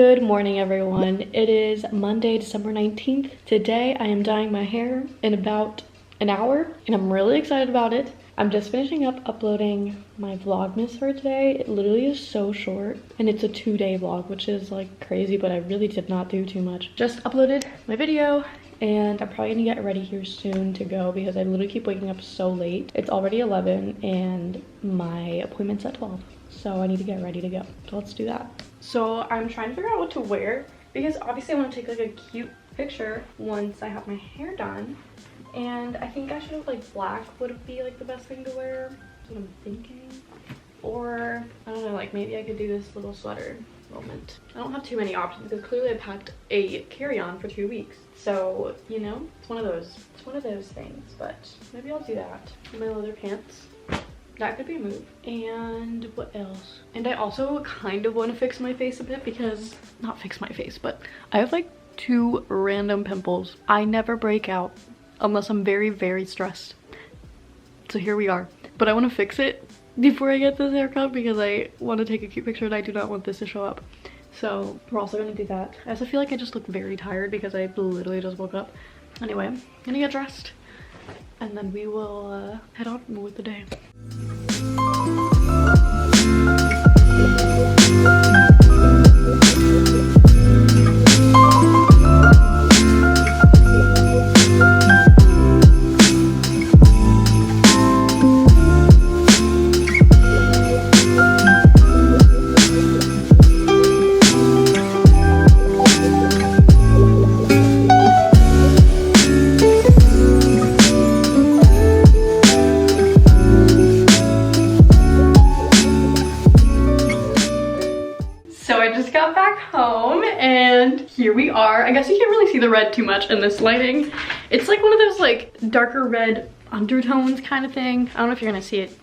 Good morning, everyone. It is Monday, December 19th. Today, I am dyeing my hair in about an hour, and I'm really excited about it. I'm just finishing up uploading my Vlogmas for today. It literally is so short, and it's a 2-day vlog, which is like crazy, but I really did not do too much. Just uploaded my video, and I'm probably gonna get ready here soon to go because I literally keep waking up so late. It's already 11, and my appointment's at 12. So I need to get ready to go. So let's do that. So I'm trying to figure out what to wear because obviously I want to take like a cute picture once I have my hair done. And I think I should have like black would be like the best thing to wear. That's what I'm thinking. Or I don't know, like maybe I could do this little sweater moment. I don't have too many options because clearly I packed a carry-on for 2 weeks. So, you know, it's one of those things, but maybe I'll do that. My leather pants. That could be a move. And what else? And I also kind of want to fix my face a bit because, not fix my face, but I have like 2 random pimples. I never break out unless I'm very, very stressed. So here we are. But I want to fix it before I get this haircut because I want to take a cute picture and I do not want this to show up. So we're also going to do that. I also feel like I just look very tired because I literally just woke up. Anyway, I'm gonna get dressed and then we will head on with the day. Here we are. I guess you can't really see the red too much in this lighting. It's like one of those like darker red undertones kind of thing. I don't know if you're gonna see it.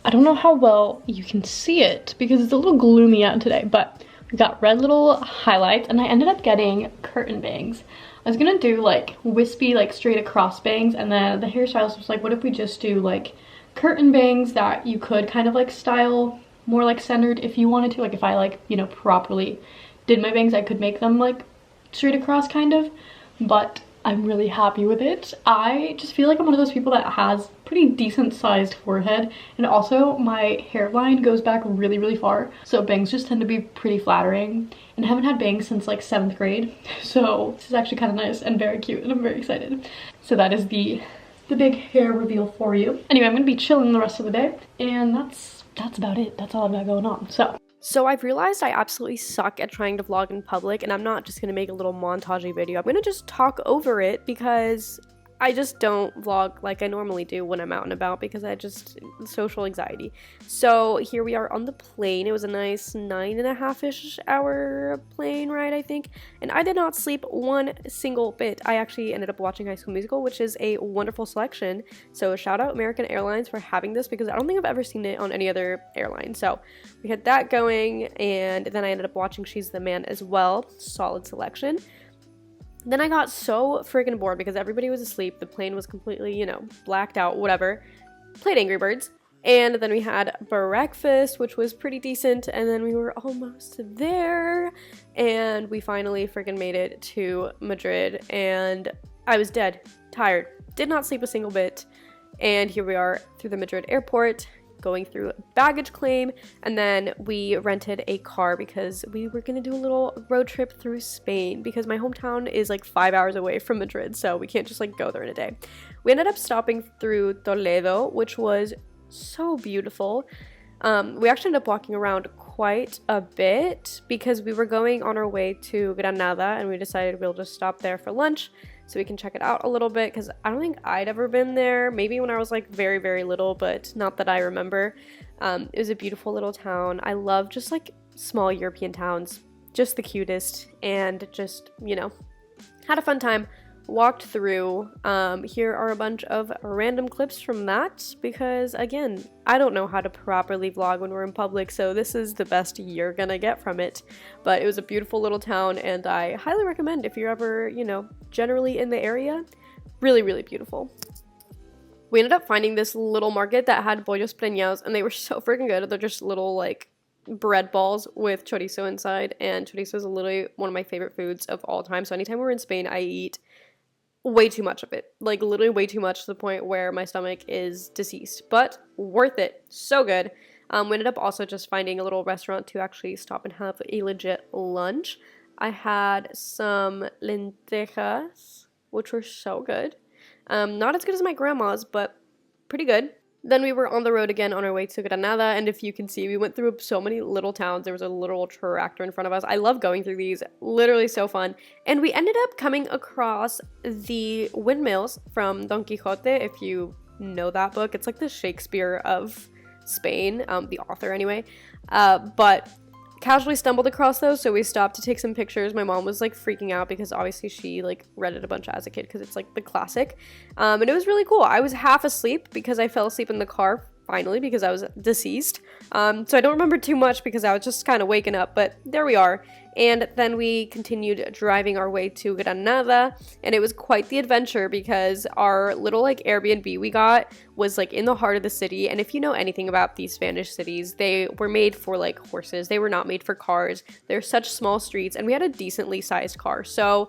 I don't know how well you can see it because it's a little gloomy out today, but we got red little highlights and I ended up getting curtain bangs. I was gonna do like wispy, like straight across bangs, and then the hairstylist was like, what if we just do like curtain bangs that you could kind of like style more like centered if you wanted to, like if I like, you know, properly did my bangs, I could make them like straight across kind of, but I'm really happy with it. I just feel like I'm one of those people that has pretty decent sized forehead, and also my hairline goes back really, really far, so bangs just tend to be pretty flattering, and I haven't had bangs since like 7th grade, so this is actually kind of nice and very cute, and I'm very excited. So that is the big hair reveal for you. Anyway, I'm gonna be chilling the rest of the day, and that's about it. That's all I've got going on. So I've realized I absolutely suck at trying to vlog in public, and I'm not just gonna make a little montage video. I'm gonna just talk over it because I just don't vlog like I normally do when I'm out and about because I just social anxiety. So here we are on the plane. It was a nice 9.5-ish hour plane ride, I think, and I did not sleep one single bit. I actually ended up watching High School Musical, which is a wonderful selection. So shout out American Airlines for having this because I don't think I've ever seen it on any other airline. So we had that going, and then I ended up watching She's the Man as well. Solid selection. Then I got so freaking bored because everybody was asleep. The plane was completely, you know, blacked out, whatever. Played Angry Birds. And then we had breakfast, which was pretty decent. And then we were almost there. And we finally freaking made it to Madrid. And I was dead, tired, did not sleep a single bit. And here we are through the Madrid airport, going through baggage claim, and then we rented a car because we were gonna do a little road trip through Spain because my hometown is like 5 hours away from Madrid, so we can't just like go there in a day. We ended up stopping through Toledo, which was so beautiful. We actually ended up walking around quite a bit because we were going on our way to Granada, and we decided we'll just stop there for lunch so we can check it out a little bit because I don't think I'd ever been there. Maybe when I was like very, very little, but not that I remember. It was a beautiful little town. I love just like small European towns, just the cutest, and just, you know, had a fun time. Walked through. Here are a bunch of random clips from that because, again, I don't know how to properly vlog when we're in public, so this is the best you're gonna get from it. But it was a beautiful little town, and I highly recommend if you're ever, you know, generally in the area. Really, really beautiful. We ended up finding this little market that had bollos preñados, and they were so freaking good. They're just little, like, bread balls with chorizo inside, and chorizo is literally one of my favorite foods of all time. So anytime we're in Spain, I eat way too much of it, like literally way too much to the point where my stomach is deceased, but worth it. So good. We ended up also just finding a little restaurant to actually stop and have a legit lunch. I had some lentejas, which were so good. Not as good as my grandma's, but pretty good. Then we were on the road again on our way to Granada, and if you can see, we went through so many little towns. There was a literal tractor in front of us. I love going through these, literally so fun. And we ended up coming across the windmills from Don Quixote, if you know that book. It's like the Shakespeare of Spain, the author anyway. But casually stumbled across those, so we stopped to take some pictures. My mom was like freaking out because obviously she like read it a bunch as a kid because it's like the classic, and it was really cool. I was half asleep because I fell asleep in the car finally because I was deceased, so I don't remember too much because I was just kind of waking up, but there we are. And then we continued driving our way to Granada, and it was quite the adventure because our little like Airbnb we got was like in the heart of the city. And if you know anything about these Spanish cities, they were made for like horses. They were not made for cars. They're such small streets, and we had a decently sized car. So,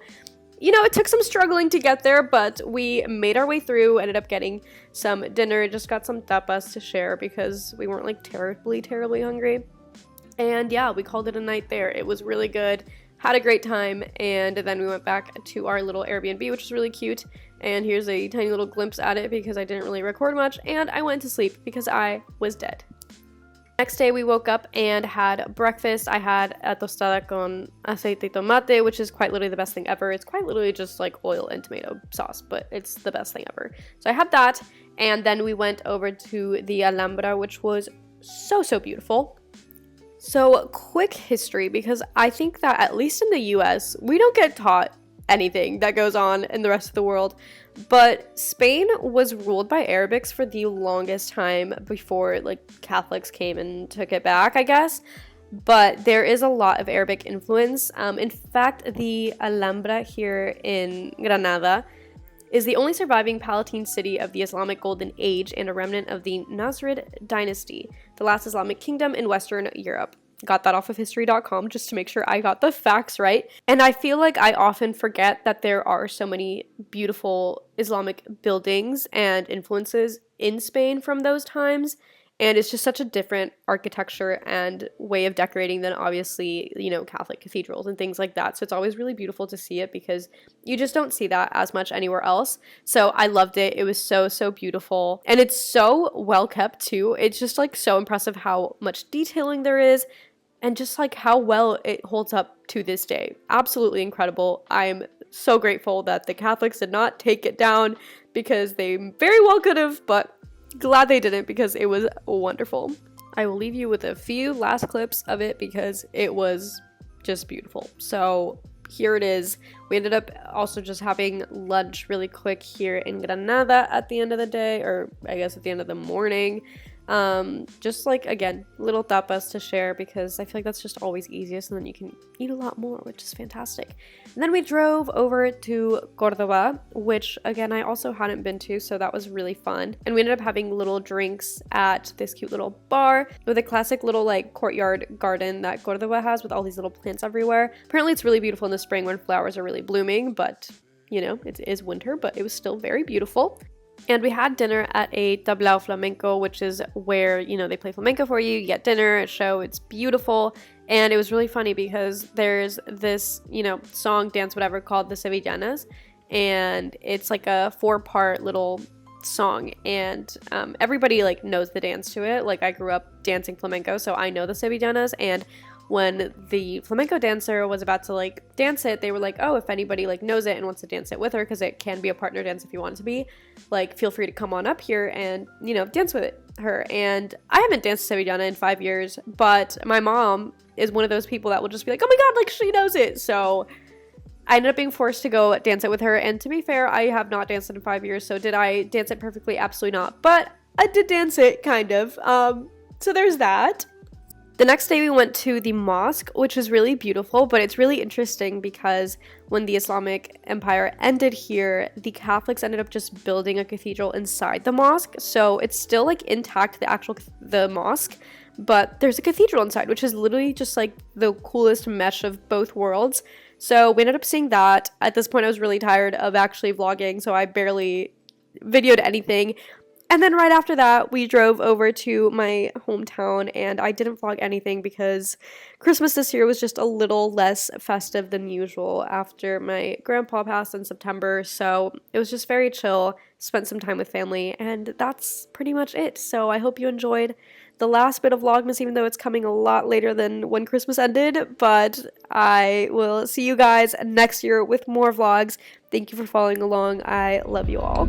you know, it took some struggling to get there, but we made our way through, ended up getting some dinner, just got some tapas to share because we weren't like terribly hungry. And yeah, we called it a night there. It was really good, had a great time, and then we went back to our little Airbnb, which was really cute. And here's a tiny little glimpse at it because I didn't really record much, and I went to sleep because I was dead. Next day, we woke up and had breakfast. I had a tostada con aceite y tomate, which is quite literally the best thing ever. It's quite literally just like oil and tomato sauce, but it's the best thing ever. So I had that, and then we went over to the Alhambra, which was so beautiful. So, quick history, because I think that at least in the US, we don't get taught anything that goes on in the rest of the world. But Spain was ruled by Arabics for the longest time before like Catholics came and took it back, I guess. But there is a lot of Arabic influence. In fact, the Alhambra here in Granada is the only surviving Palatine city of the Islamic Golden Age and a remnant of the Nasrid dynasty, the last Islamic kingdom in Western Europe. Got that off of history.com just to make sure I got the facts right. And I feel like I often forget that there are so many beautiful Islamic buildings and influences in Spain from those times. And it's just such a different architecture and way of decorating than obviously, you know, Catholic cathedrals and things like that. So it's always really beautiful to see it because you just don't see that as much anywhere else. So I loved it. It was so beautiful. And it's so well kept too. It's just like so impressive how much detailing there is and just like how well it holds up to this day. Absolutely incredible. I'm so grateful that the Catholics did not take it down because they very well could have, but glad they didn't because it was wonderful. I will leave you with a few last clips of it because it was just beautiful. So here it is. We ended up also just having lunch really quick here in Granada at the end of the day, or I guess at the end of the morning. Just like, again, little tapas to share because I feel like that's just always easiest and then you can eat a lot more, which is fantastic. And then we drove over to Cordoba, which again I also hadn't been to, so that was really fun. And we ended up having little drinks at this cute little bar with a classic little like courtyard garden that Cordoba has with all these little plants everywhere. Apparently it's really beautiful in the spring when flowers are really blooming, but you know, it is winter, but it was still very beautiful. And we had dinner at a tablao flamenco, which is where, you know, they play flamenco for you. You get dinner, a show, it's beautiful. And it was really funny because there's this, you know, song, dance, whatever, called the Sevillanas. And it's like a 4-part little song. And everybody, like, knows the dance to it. Like, I grew up dancing flamenco, so I know the Sevillanas. And when the flamenco dancer was about to like dance it, they were like, oh, if anybody like knows it and wants to dance it with her, because it can be a partner dance if you want it to be, like, feel free to come on up here and, you know, dance with her. And I haven't danced Sevillana in 5 years, but my mom is one of those people that will just be like, oh my god, like, she knows it. So I ended up being forced to go dance it with her, and to be fair, I have not danced it in 5 years, so did I dance it perfectly? Absolutely not, but I did dance it, kind of. So there's that. The next day we went to the mosque, which was really beautiful, but it's really interesting because when the Islamic Empire ended here, the Catholics ended up just building a cathedral inside the mosque. So it's still like intact, the mosque, but there's a cathedral inside, which is literally just like the coolest mesh of both worlds. So we ended up seeing that. At this point, I was really tired of actually vlogging, so I barely videoed anything. And then right after that, we drove over to my hometown, and I didn't vlog anything because Christmas this year was just a little less festive than usual after my grandpa passed in September, so it was just very chill, spent some time with family, and that's pretty much it. So I hope you enjoyed the last bit of Vlogmas, even though it's coming a lot later than when Christmas ended, but I will see you guys next year with more vlogs. Thank you for following along. I love you all.